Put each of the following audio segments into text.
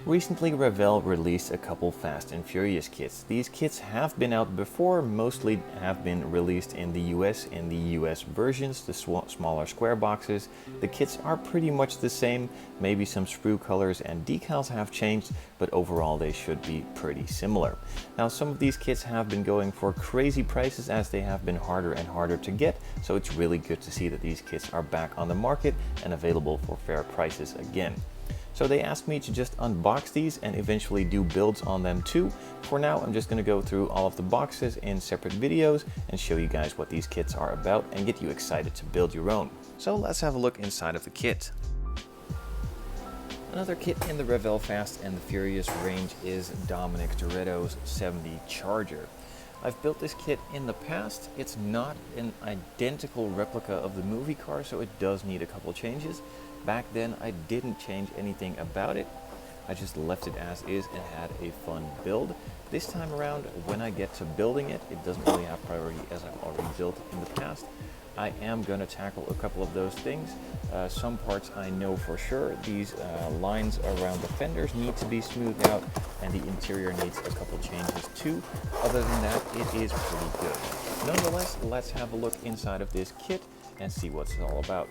Recently, Revell released a couple Fast and Furious kits. These kits have been out before, mostly have been released in the US in the US versions, the smaller square boxes. The kits are pretty much the same, maybe some sprue colors and decals have changed, but overall they should be pretty similar. Now, some of these kits have been going for crazy prices as they have been harder and harder to get, so it's really good to see that these kits are back on the market and available for fair prices again. So they asked me to just unbox these and eventually do builds on them too. For now, I'm just going to go through all of the boxes in separate videos and show you guys what these kits are about and get you excited to build your own. So let's have a look inside of the kit. Another kit in the Revell Fast and the Furious range is Dominic Toretto's 70 Charger. I've built this kit in the past. It's not an identical replica of the movie car, so it does need a couple changes. Back then, I didn't change anything about it. I just left it as is and had a fun build. This time around, when I get to building it, it doesn't really have priority as I've already built it in the past. I am going to tackle a couple of those things. Some parts I know for sure. These lines around the fenders need to be smoothed out, and the interior needs a couple changes too. Other than that, it is pretty good. Nonetheless, let's have a look inside of this kit and see what it's all about.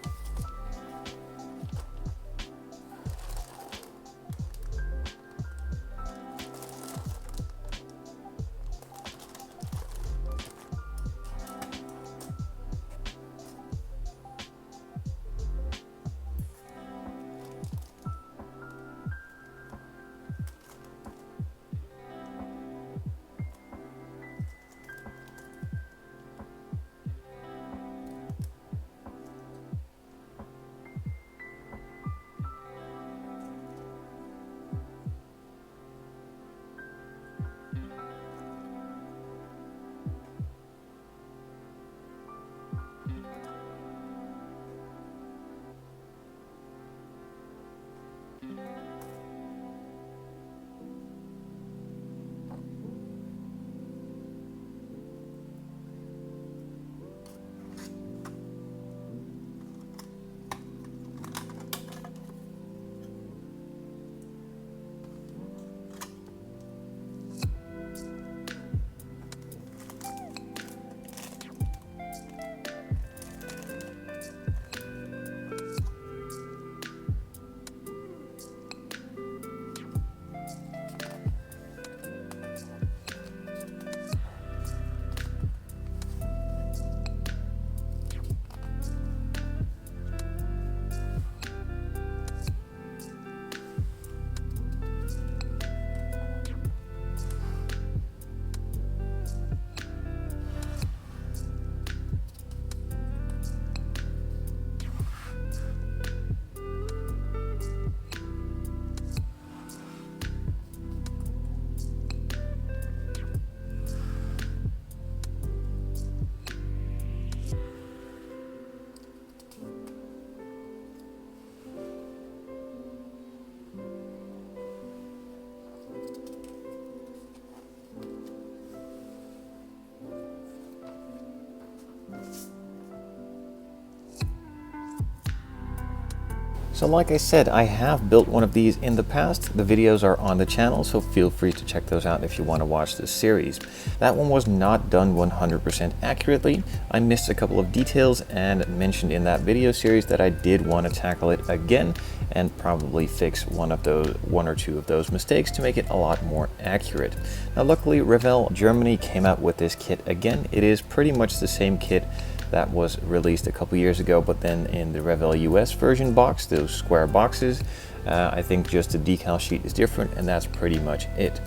So like I said, I have built one of these in the past. The videos are on the channel, so feel free to check those out if you want to watch this series. That one was not done 100% accurately. I missed a couple of details and mentioned in that video series that I did want to tackle it again and probably fix one or two of those mistakes to make it a lot more accurate. Now luckily, Revell Germany came out with this kit again. It is pretty much the same kit that was released a couple years ago, but then in the Revell US version box, those square boxes, I think just the decal sheet is different, and that's pretty much it.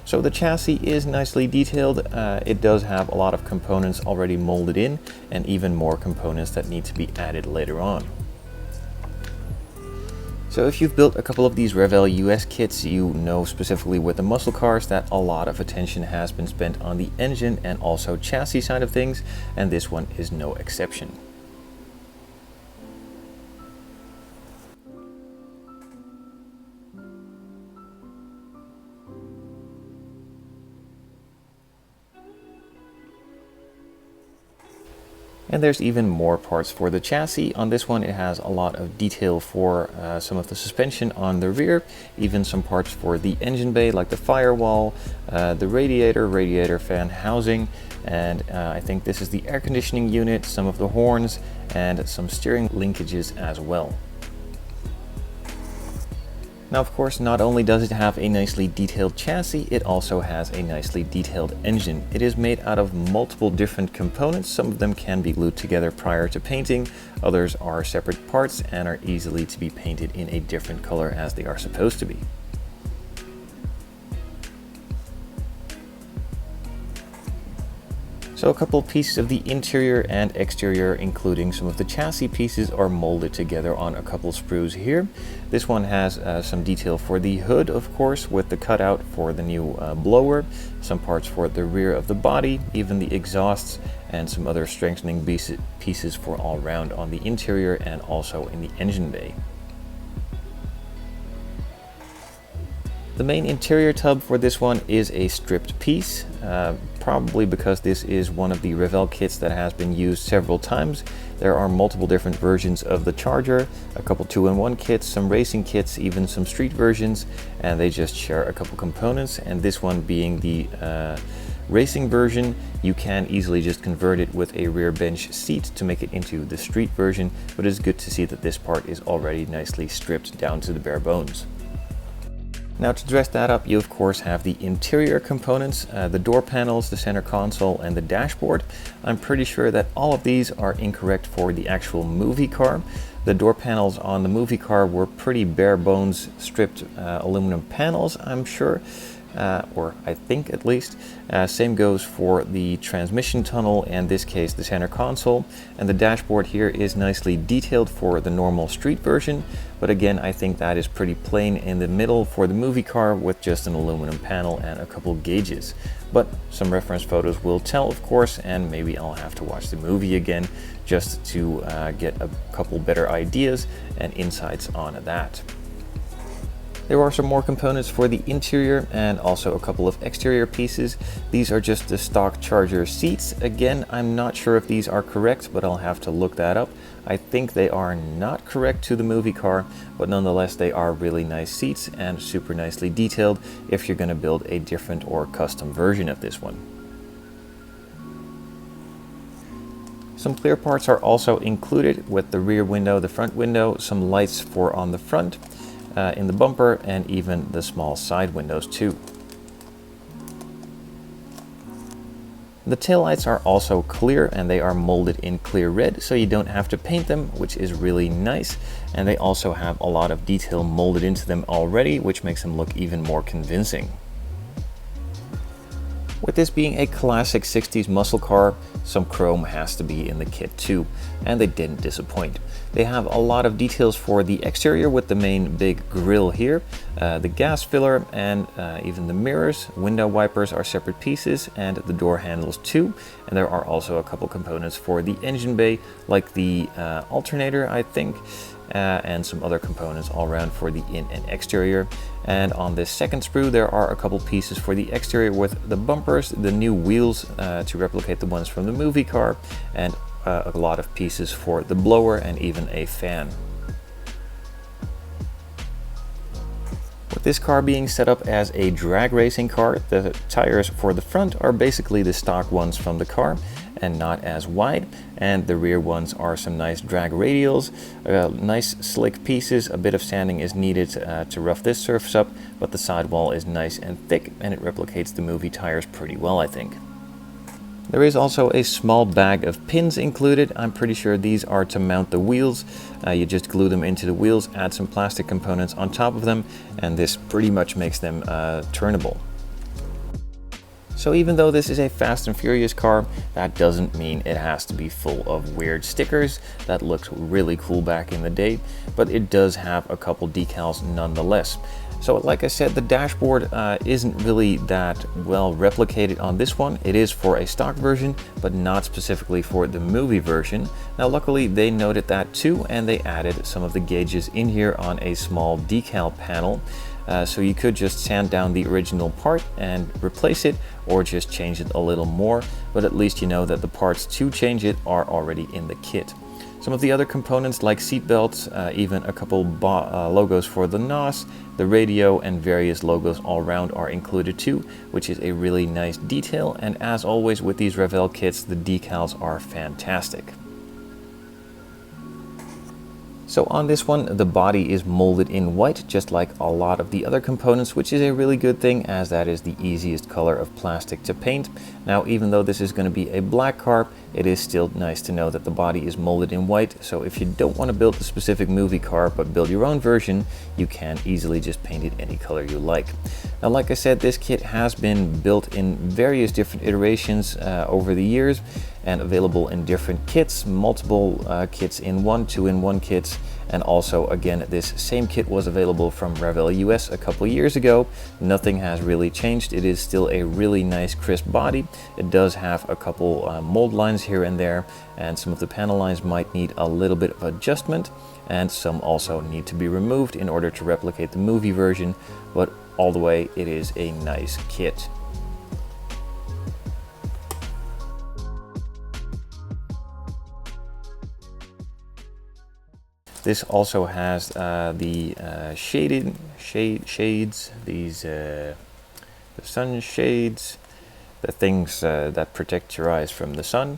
So the chassis is nicely detailed. It does have a lot of components already molded in, and even more components that need to be added later on. So if you've built a couple of these Revell US kits, you know specifically with the muscle cars that a lot of attention has been spent on the engine and also chassis side of things, and this one is no exception. And there's even more parts for the chassis. On this one it has a lot of detail for some of the suspension on the rear, even some parts for the engine bay like the firewall, the radiator fan housing, and I think this is the air conditioning unit, some of the horns, and some steering linkages as well. Now, of course, not only does it have a nicely detailed chassis, it also has a nicely detailed engine. It is made out of multiple different components. Some of them can be glued together prior to painting, others are separate parts and are easily to be painted in a different color as they are supposed to be. So a couple pieces of the interior and exterior, including some of the chassis pieces, are molded together on a couple sprues here. This one has some detail for the hood, of course, with the cutout for the new blower, some parts for the rear of the body, even the exhausts, and some other strengthening pieces for all round on the interior and also in the engine bay. The main interior tub for this one is a stripped piece, probably because this is one of the Revell kits that has been used several times. There are multiple different versions of the Charger, a couple 2-in-1 kits, some racing kits, even some street versions, and they just share a couple components. And this one being the racing version, you can easily just convert it with a rear bench seat to make it into the street version, but it's good to see that this part is already nicely stripped down to the bare bones. Now, to dress that up, you of course have the interior components, the door panels, the center console, and the dashboard. I'm pretty sure that all of these are incorrect for the actual movie car. The door panels on the movie car were pretty bare bones stripped aluminum panels, I'm sure. Or I think at least. Same goes for the transmission tunnel, and in this case the center console, and the dashboard here is nicely detailed for the normal street version, but again I think that is pretty plain in the middle for the movie car with just an aluminum panel and a couple gauges. But some reference photos will tell, of course, and maybe I'll have to watch the movie again just to get a couple better ideas and insights on that. There are some more components for the interior and also a couple of exterior pieces. These are just the stock Charger seats. Again, I'm not sure if these are correct, but I'll have to look that up. I think they are not correct to the movie car, but nonetheless they are really nice seats and super nicely detailed if you're going to build a different or custom version of this one. Some Clearparts are also included with the rear window, the front window, some lights for on the front, in the bumper, and even the small side windows too. The taillights are also clear and they are molded in clear red, so you don't have to paint them, which is really nice. And they also have a lot of detail molded into them already, which makes them look even more convincing. With this being a classic 60s muscle car, some chrome has to be in the kit too, and they didn't disappoint. They have a lot of details for the exterior with the main big grille here, the gas filler, and even the mirrors. Window wipers are separate pieces, and the door handles too. And there are also a couple components for the engine bay, like the alternator, I think, and some other components all around for the in and exterior. And on this second sprue there are a couple pieces for the exterior with the bumpers, the new wheels to replicate the ones from the movie car, and a lot of pieces for the blower and even a fan. With this car being set up as a drag racing car, the tires for the front are basically the stock ones from the car and not as wide, and the rear ones are some nice drag radials, nice slick pieces. A bit of sanding is needed to rough this surface up, but the sidewall is nice and thick and it replicates the movie tires pretty well, I think. There is also a small bag of pins included. I'm pretty sure these are to mount the wheels. You just glue them into the wheels, add some plastic components on top of them, and this pretty much makes them turnable. So even though this is a Fast and Furious car, that doesn't mean it has to be full of weird stickers. That looked really cool back in the day, but it does have a couple decals nonetheless. So like I said, the dashboard isn't really that well replicated on this one. It is for a stock version, but not specifically for the movie version. Now luckily they noted that too, and they added some of the gauges in here on a small decal panel. so you could just sand down the original part and replace it, or just change it a little more, but at least you know that the parts to change it are already in the kit. Some of the other components like seat belts, even a couple logos for the NOS, the radio, and various logos all around are included too, which is a really nice detail. And as always with these Revell kits, the decals are fantastic. So on this one, the body is molded in white, just like a lot of the other components, which is a really good thing, as that is the easiest color of plastic to paint. Now, even though this is going to be a black car, it is still nice to know that the body is molded in white. So if you don't want to build a specific movie car, but build your own version, you can easily just paint it any color you like. Now, like I said, this kit has been built in various different iterations over the years, and available in different kits, multiple kits in one, 2-in-1 kits, and also again this same kit was available from Revell US a couple years ago. Nothing has really changed. It is still a really nice crisp body. It does have a couple mold lines here and there, and some of the panel lines might need a little bit of adjustment, and some also need to be removed in order to replicate the movie version, but all the way it is a nice kit. This also has the shades, these the sun shades, the things that protect your eyes from the sun.